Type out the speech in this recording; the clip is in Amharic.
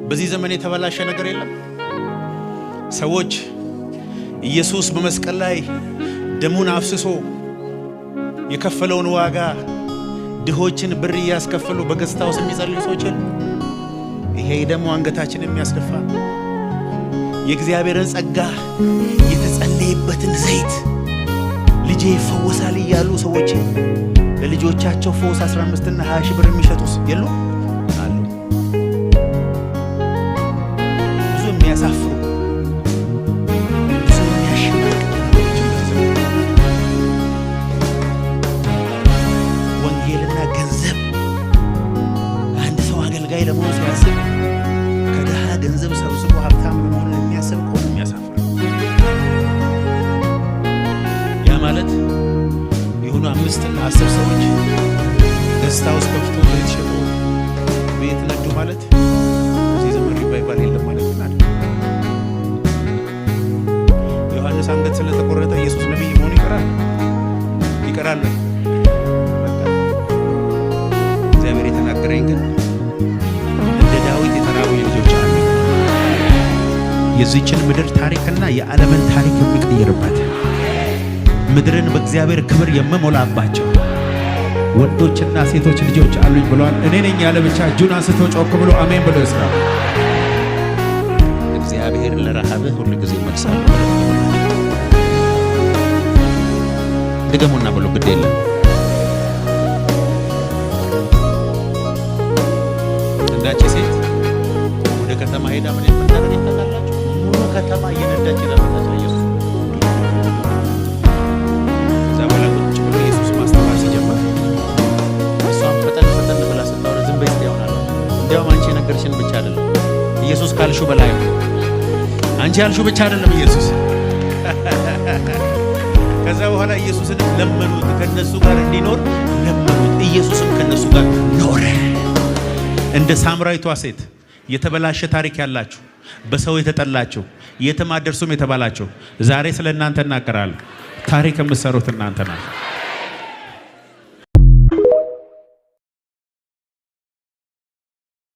በዚህ ዘመን የተበላሸ ነገር የለም። ሰዎች ኢየሱስ በመስቀል ላይ ደሙን አፍስሶ የከፈለውን ዋጋ ድሆችን ብር እያስከፈሉ በገዝታው የሚጸልዩ ሰዎች የሉ። ይሄ ደግሞ አንገታችንን የሚያስደፋ የእግዚአብሔርን ጸጋ የተጸለየበትን ዘይት ልጄ ይፈወሳል እያሉ ሰዎች ለልጆቻቸው ፈውስ 15 እና 20 ሺህ ብር የሚሸጡስ የሉ አሉ። ብዙ የሚያሳፍሩ ብዙ የሚያሸማቅቁ ወንጌልና ገንዘብ አንድ ሰው አገልጋይ ለመሆን ሲያስብ ከድሃ ገንዘብ ሰብስቦ ሀብታም ለመሆን የሚያስብ እኮ ነው የሚያሳፍር። ያ ማለት የሆኑ 5 እና 10 ሰዎች ገዝታ ውስጥ ከፍቶ ቤት ሸጦ ቤት ነዱ ማለት እዚህ ዘመን ሪቫይቫል የለም ማለት ነው። ዮሐንስ አንገት ስለተቆረጠ ኢየሱስ ነብይ መሆኑ ይቀራል። እግዚአብሔር የተናገረኝ ግን እንደ ዳዊት የተራቡ ልጆች አሉ። የዚህችን ምድር ታሪክና የዓለምን ታሪክ የሚቀይርበት ምድርን በእግዚአብሔር ክብር የምሞላባቸው ወንዶችና ሴቶች ልጆች አሉኝ ብሏል። እኔ ነኝ ያለ ብቻ እጁን አንስቶ ጮክ ብሎ አሜን ብሎ ይስራ። እግዚአብሔር ለረሃብህ ሁሉ ጊዜ መልሳል። ድገሙና ብሎ ግድ የለም። እንዳቺ ሴት ወደ ከተማ ሄዳ ምን የምታደርግ ይታላችሁ? ሙሉ ከተማ እየነዳች ለማለት ነው ኢየሱስ እንዲያውም አንቺ የነገርሽን ብቻ አይደለም ኢየሱስ ካልሹ በላይ ነው። አንቺ ያልሹ ብቻ አይደለም ኢየሱስ። ከዛ በኋላ ኢየሱስን ለመኑት፣ ከነሱ ጋር እንዲኖር ለመኑት። ኢየሱስም ከነሱ ጋር ኖረ። እንደ ሳምራዊቷ ሴት የተበላሸ ታሪክ ያላችሁ፣ በሰው የተጠላችሁ፣ የትም አትደርሱም የተባላችሁ ዛሬ ስለ እናንተ እናገራለሁ። ታሪክ የምትሰሩት እናንተ ናችሁ።